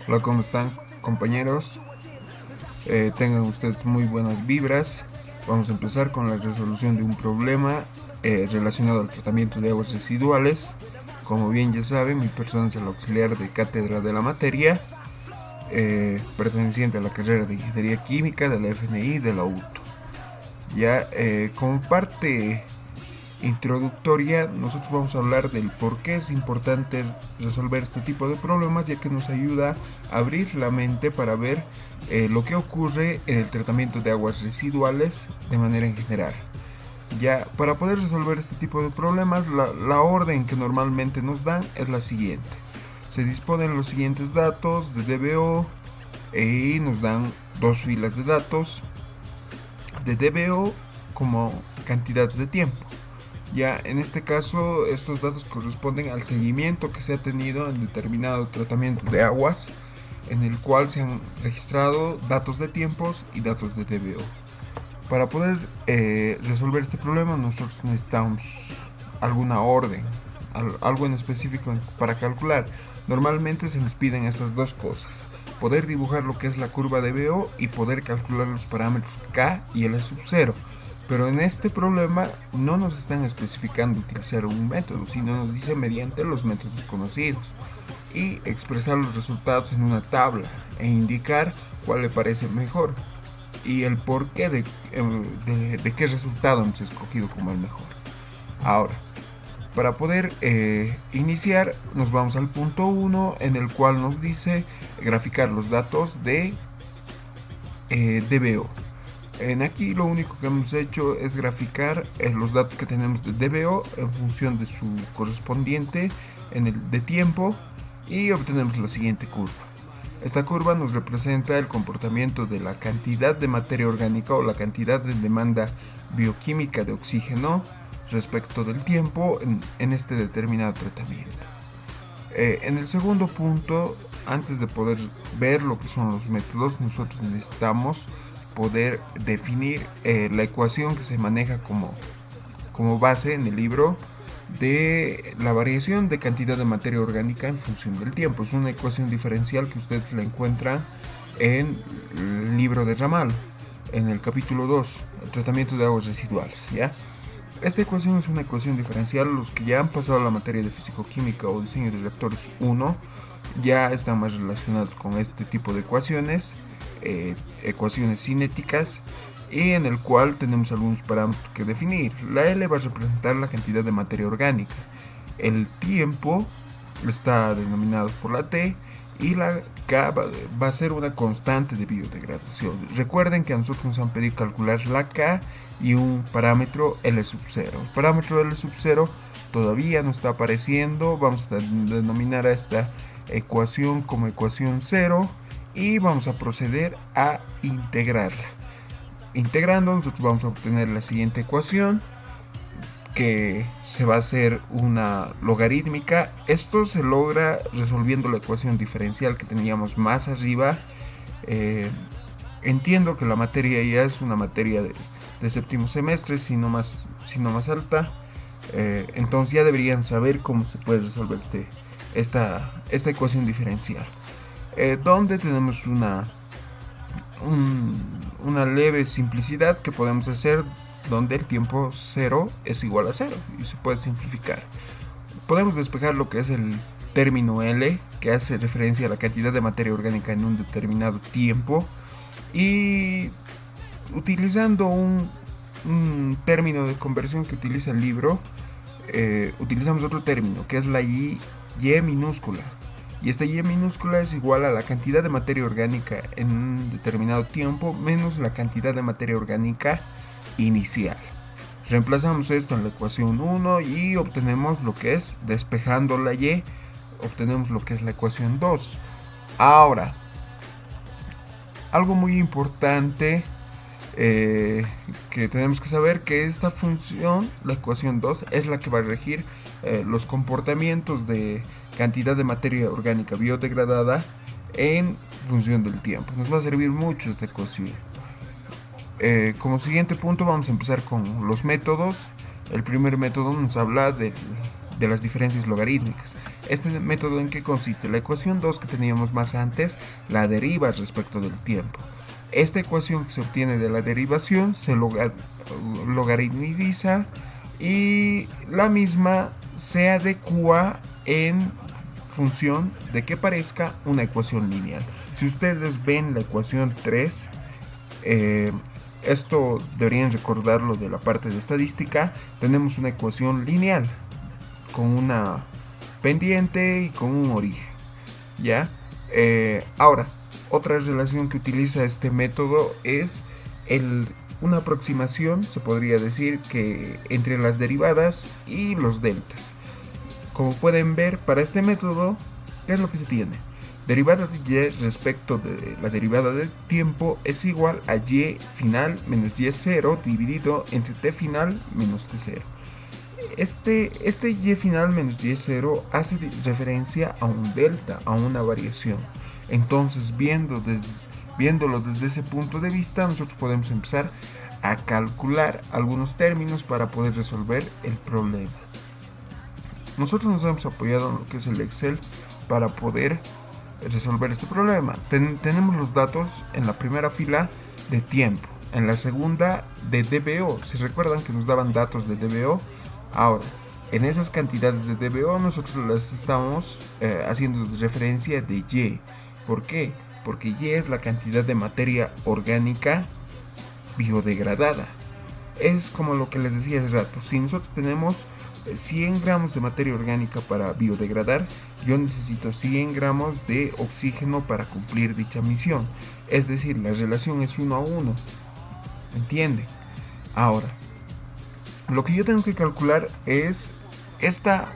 Hola, ¿cómo están, compañeros? Tengan ustedes muy buenas vibras. Vamos a empezar con la resolución de un problema relacionado al tratamiento de aguas residuales. Como bien ya saben, mi persona es el auxiliar de cátedra de la materia, perteneciente a la carrera de Ingeniería Química de la FNI de la UTO. Ya como parte introductoria, nosotros vamos a hablar del por qué es importante resolver este tipo de problemas, ya que nos ayuda a abrir la mente para ver lo que ocurre en el tratamiento de aguas residuales de manera en general. Ya, para poder resolver este tipo de problemas, la orden que normalmente nos dan es la siguiente. Se disponen los siguientes datos de DBO y nos dan dos filas de datos de DBO como cantidades de tiempo. Ya en este caso, estos datos corresponden al seguimiento que se ha tenido en determinado tratamiento de aguas, en el cual se han registrado datos de tiempos y datos de DBO. Para poder resolver este problema, nosotros necesitamos alguna orden, algo en específico para calcular. Normalmente se nos piden estas dos cosas: poder dibujar lo que es la curva de DBO y poder calcular los parámetros K y L sub 0. Pero en este problema no nos están especificando utilizar un método, sino nos dice mediante los métodos conocidos y expresar los resultados en una tabla e indicar cuál le parece mejor y el porqué de qué resultado hemos escogido como el mejor. Ahora, para poder iniciar, nos vamos al punto 1, en el cual nos dice graficar los datos de DBO. Aquí lo único que hemos hecho es graficar los datos que tenemos de DBO en función de su correspondiente en el de tiempo, y obtenemos la siguiente curva. Esta curva nos representa el comportamiento de la cantidad de materia orgánica o la cantidad de demanda bioquímica de oxígeno respecto del tiempo en este determinado tratamiento. En el segundo punto, antes de poder ver lo que son los métodos, nosotros necesitamos poder definir la ecuación que se maneja como base en el libro de la variación de cantidad de materia orgánica en función del tiempo. Es una ecuación diferencial que ustedes la encuentran en el libro de Ramal, en el capítulo 2, el tratamiento de aguas residuales, ¿ya? Esta ecuación es una ecuación diferencial. Los que ya han pasado la materia de físico-química o diseño de reactores 1 ya están más relacionados con este tipo de ecuaciones, ecuaciones cinéticas, y en el cual tenemos algunos parámetros que definir. La L va a representar la cantidad de materia orgánica, el tiempo está denominado por la T, y la K va a ser una constante de biodegradación. Recuerden que a nosotros nos han pedido calcular la K y un parámetro L sub 0. El parámetro L sub 0 todavía no está apareciendo. Vamos a denominar a esta ecuación como ecuación 0 y vamos a proceder a integrarla. Integrando, nosotros vamos a obtener la siguiente ecuación, que se va a hacer una logarítmica. Esto se logra resolviendo la ecuación diferencial que teníamos más arriba. Entiendo que la materia ya es una materia de séptimo semestre, sino más alta. Entonces ya deberían saber cómo se puede resolver esta ecuación diferencial, donde tenemos una leve simplicidad que podemos hacer, donde el tiempo 0 es igual a 0 y se puede simplificar. Podemos despejar lo que es el término L, que hace referencia a la cantidad de materia orgánica en un determinado tiempo, y utilizando un término de conversión que utiliza el libro, utilizamos otro término que es la Y minúscula. Y esta Y minúscula es igual a la cantidad de materia orgánica en un determinado tiempo menos la cantidad de materia orgánica inicial. Reemplazamos esto en la ecuación 1 y obtenemos lo que es, despejando la Y, obtenemos lo que es la ecuación 2. Ahora, algo muy importante que tenemos que saber, que esta función, la ecuación 2, es la que va a regir los comportamientos de cantidad de materia orgánica biodegradada en función del tiempo. Nos va a servir mucho esta ecuación. Como siguiente punto vamos a empezar con los métodos. El primer método nos habla de las diferencias logarítmicas. Este método, ¿en qué consiste? La ecuación 2 que teníamos más antes la deriva respecto del tiempo. Esta ecuación que se obtiene de la derivación se logaritmiza y la misma se adecua en función de que parezca una ecuación lineal. Si ustedes ven la ecuación 3, esto deberían recordarlo de la parte de estadística, tenemos una ecuación lineal con una pendiente y con un origen, ¿ya? Ahora, otra relación que utiliza este método es una aproximación, se podría decir, que entre las derivadas y los deltas. Como pueden ver, para este método, ¿qué es lo que se tiene? Derivada de y respecto de la derivada del tiempo es igual a y final menos y0 dividido entre t final menos t0. Este y final menos y0 hace referencia a un delta, a una variación. Entonces, viéndolo desde ese punto de vista, nosotros podemos empezar a calcular algunos términos para poder resolver el problema. Nosotros nos hemos apoyado en lo que es el Excel para poder resolver este problema. Tenemos los datos en la primera fila de tiempo, en la segunda de DBO. Si recuerdan que nos daban datos de DBO, ahora en esas cantidades de DBO nosotros las estamos haciendo referencia de Y. ¿Por qué? Porque Y es la cantidad de materia orgánica biodegradada. Es como lo que les decía hace rato. Si nosotros tenemos 100 gramos de materia orgánica para biodegradar, yo necesito 100 gramos de oxígeno para cumplir dicha misión. Es decir, la relación es 1 a 1. ¿Entienden? Ahora, lo que yo tengo que calcular es esta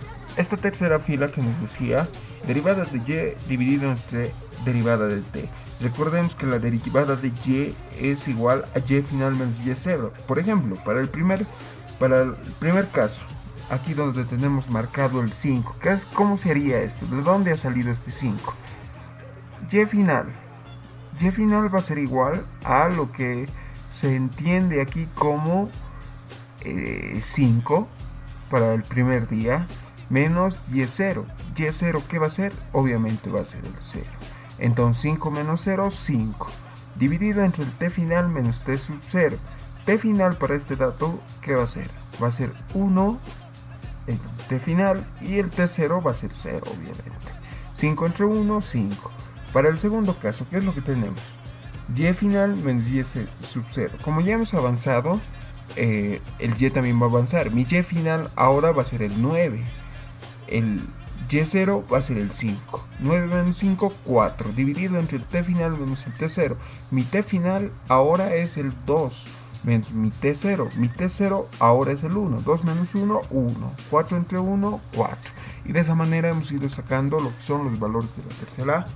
tercera fila que nos decía derivada de y dividido entre derivada de t. Recordemos que la derivada de y es igual a y final menos y0. Por ejemplo, para el primer caso, aquí donde tenemos marcado el 5, ¿cómo se haría esto? ¿De dónde ha salido este 5? Y final va a ser igual a lo que se entiende aquí como 5 para el primer día menos y0. Y0, ¿qué va a ser? Obviamente va a ser el 0. Entonces 5 menos 0, 5. Dividido entre el t final menos t sub 0. T final para este dato, ¿qué va a ser? Va a ser 1 el t final y el t0 va a ser 0, obviamente. 5 entre 1, 5. Para el segundo caso, ¿qué es lo que tenemos? Y final menos y sub 0. Como ya hemos avanzado, el y también va a avanzar. Mi y final ahora va a ser el 9. El y0 va a ser el 5. 9 menos 5, 4. Dividido entre el t final menos el t0. Mi t final ahora es el 2. Menos mi t0. Mi t0 ahora es el 1. 2 menos 1, 1. 4 entre 1, 4. Y de esa manera hemos ido sacando lo que son los valores de la tercera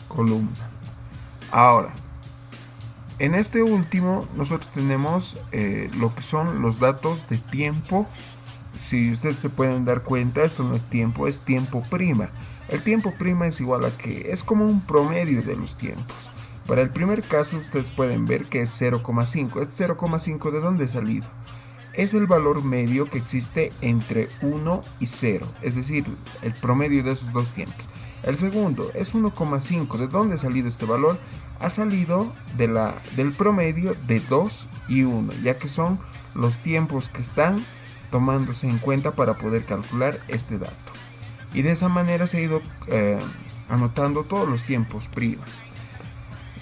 columna. Ahora, en este último nosotros tenemos lo que son los datos de tiempo. Si ustedes se pueden dar cuenta, esto no es tiempo, es tiempo prima. El tiempo prima es igual a que es como un promedio de los tiempos. Para el primer caso ustedes pueden ver que es 0,5. ¿Este 0,5 de dónde ha salido? Es el valor medio que existe entre 1 y 0, es decir, el promedio de esos dos tiempos. El segundo es 1,5. ¿De dónde ha salido este valor? Ha salido del promedio de 2 y 1, ya que son los tiempos que están tomándose en cuenta para poder calcular este dato. Y de esa manera se ha ido anotando todos los tiempos primas.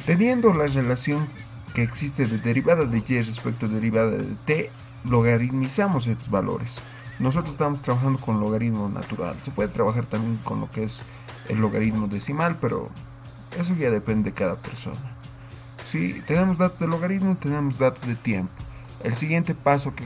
Teniendo la relación que existe de derivada de y respecto a derivada de t, logaritmizamos estos valores. Nosotros estamos trabajando con logaritmo natural. Se puede trabajar también con lo que es el logaritmo decimal, pero eso ya depende de cada persona. Si tenemos datos de logaritmo, tenemos datos de tiempo. El siguiente paso que